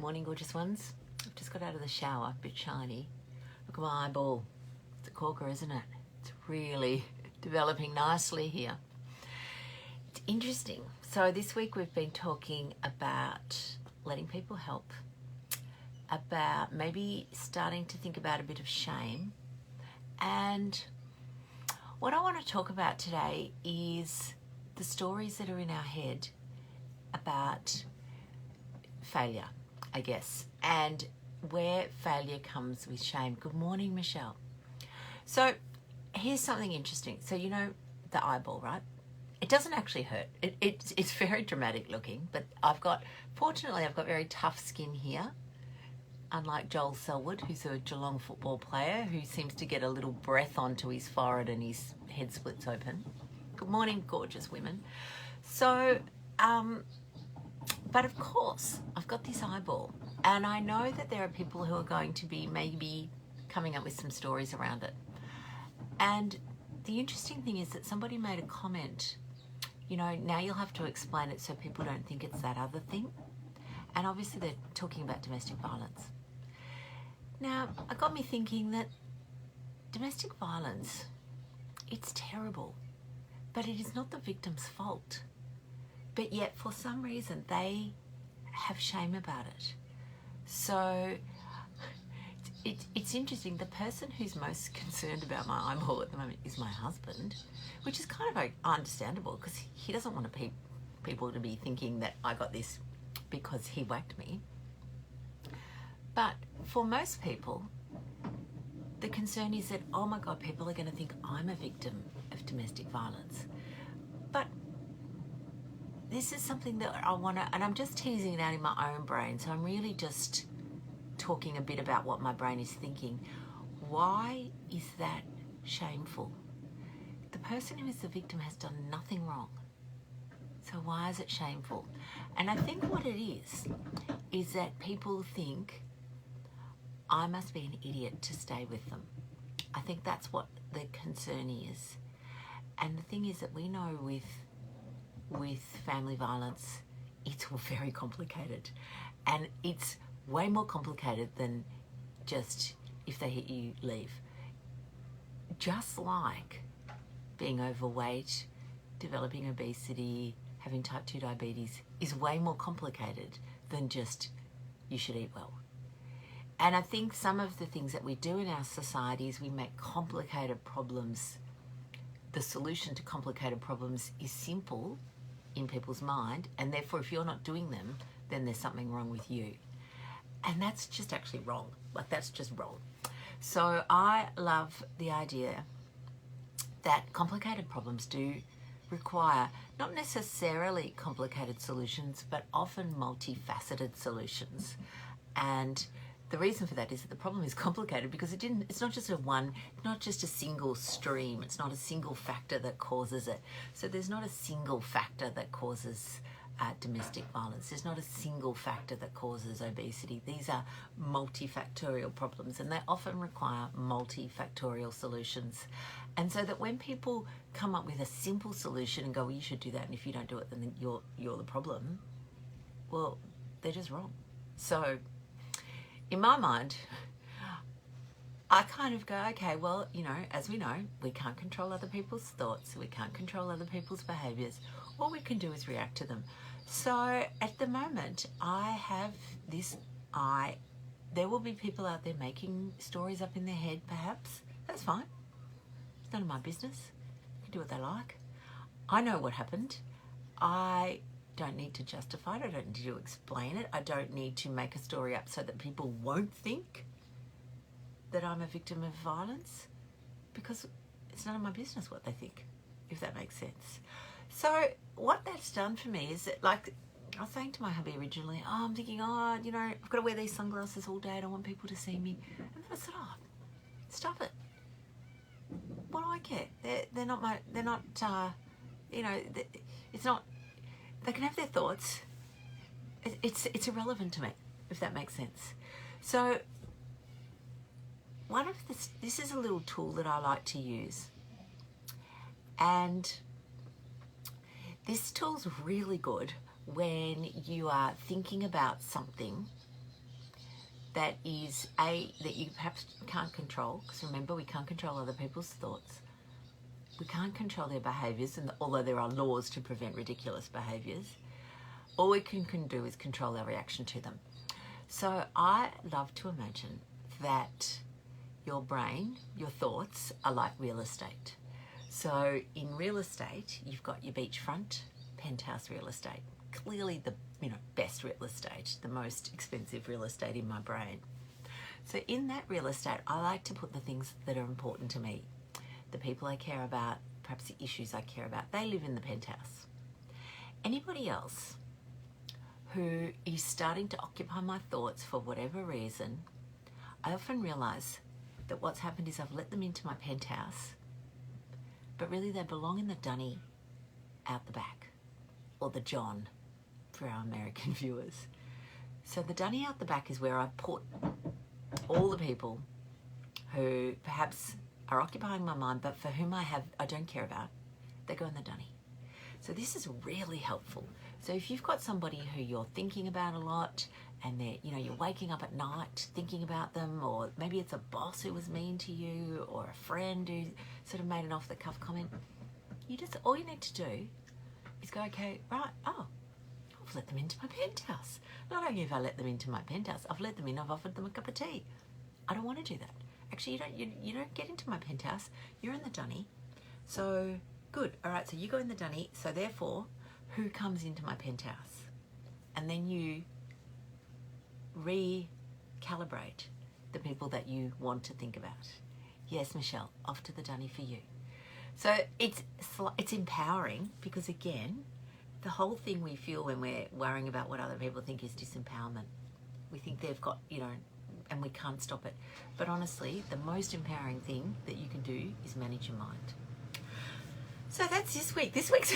morning, gorgeous ones. I've just got out of the shower, a bit shiny. Look at my eyeball. It's a corker, isn't it? It's really developing nicely here. It's interesting. So this week we've been talking about letting people help, about maybe starting to think about a bit of shame. And what I want to talk about today is the stories that are in our head about failure, I guess, and where failure comes with shame. Good morning, Michelle. So here's something interesting. So you know the eyeball, right? It doesn't actually hurt. It's very dramatic looking, but fortunately I've got very tough skin here, unlike Joel Selwood, who's a Geelong football player who seems to get a little breath onto his forehead and his head splits open. Good morning, gorgeous women. So, but of course, I've got this eyeball, and I know that there are people who are going to be maybe coming up with some stories around it. And the interesting thing is that somebody made a comment, you know, now you'll have to explain it so people don't think it's that other thing. And obviously they're talking about domestic violence. Now, it got me thinking that domestic violence, it's terrible, but it is not the victim's fault. But yet, for some reason, they have shame about it. So it's interesting. The person who's most concerned about my eyeball at the moment is my husband, which is kind of understandable because he doesn't want people to be thinking that I got this because he whacked me. But for most people, the concern is that, oh my God, people are going to think I'm a victim of domestic violence. But this is something that I want to, and I'm just teasing it out in my own brain, so I'm really just talking a bit about what my brain is thinking. Why is that shameful? The person who is the victim has done nothing wrong. So why is it shameful? And I think what it is that people think I must be an idiot to stay with them. I think that's what the concern is. And the thing is that we know with family violence, it's very complicated. And it's way more complicated than just if they hit you, leave. Just like being overweight, developing obesity, having type 2 diabetes is way more complicated than just you should eat well. And I think some of the things that we do in our society is we make complicated problems. The solution to complicated problems is simple in people's mind, and therefore if you're not doing them, then there's something wrong with you. And that's just actually wrong. Like, that's just wrong. So I love the idea that complicated problems do require not necessarily complicated solutions, but often multifaceted solutions. And the reason for that is that the problem is complicated because it's not just a single stream. It's not a single factor that causes it. So there's not a single factor that causes domestic violence. There's not a single factor that causes obesity. These are multifactorial problems, and they often require multifactorial solutions. And so that when people come up with a simple solution and go, well, you should do that, and if you don't do it, then you're the problem, well, they're just wrong. So in my mind, I kind of go, okay, well, you know, as we know, we can't control other people's thoughts. We can't control other people's behaviours. All we can do is react to them. So at the moment, I have this there will be people out there making stories up in their head, perhaps. That's fine. It's none of my business. They can do what they like. I know what happened. I don't need to justify it. I don't need to explain it. I don't need to make a story up so that people won't think that I'm a victim of violence, because it's none of my business what they think, if that makes sense. So what that's done for me is that, like, I was saying to my hubby originally, I'm thinking, you know, I've got to wear these sunglasses all day. I don't want people to see me. And then I said, stop it. What do I care? They're not, you know, it's not, they can have their thoughts. It's irrelevant to me, if that makes sense. So this is a little tool that I like to use. And this tool's really good when you are thinking about something that is that you perhaps can't control, because remember, we can't control other people's thoughts. We can't control their behaviours, and although there are laws to prevent ridiculous behaviours, all we can do is control our reaction to them. So I love to imagine that your brain, your thoughts are like real estate. So in real estate, you've got your beachfront, penthouse real estate. Clearly the best real estate, the most expensive real estate in my brain. So in that real estate, I like to put the things that are important to me. The people I care about, perhaps the issues I care about, they live in the penthouse. Anybody else who is starting to occupy my thoughts for whatever reason, I often realise that what's happened is I've let them into my penthouse, but really they belong in the dunny out the back, or the John for our American viewers. So the dunny out the back is where I put all the people who perhaps are occupying my mind, but for whom I don't care about. They go in the dunny. So this is really helpful. So if you've got somebody who you're thinking about a lot, and they're, you're waking up at night thinking about them, or maybe it's a boss who was mean to you, or a friend who sort of made an off-the-cuff comment, all you need to do is go, okay, right, I've let them into my penthouse. Not only have I let them into my penthouse, I've let them in, I've offered them a cup of tea. I don't want to do that. Actually, you don't get into my penthouse, you're in the dunny. So, good, all right, so you go in the dunny, so therefore, who comes into my penthouse? And then you recalibrate the people that you want to think about. Yes, Michelle, off to the dunny for you. So it's empowering, because again, the whole thing we feel when we're worrying about what other people think is disempowerment. We think they've got, and we can't stop it. But honestly, the most empowering thing that you can do is manage your mind. So that's this week. This week's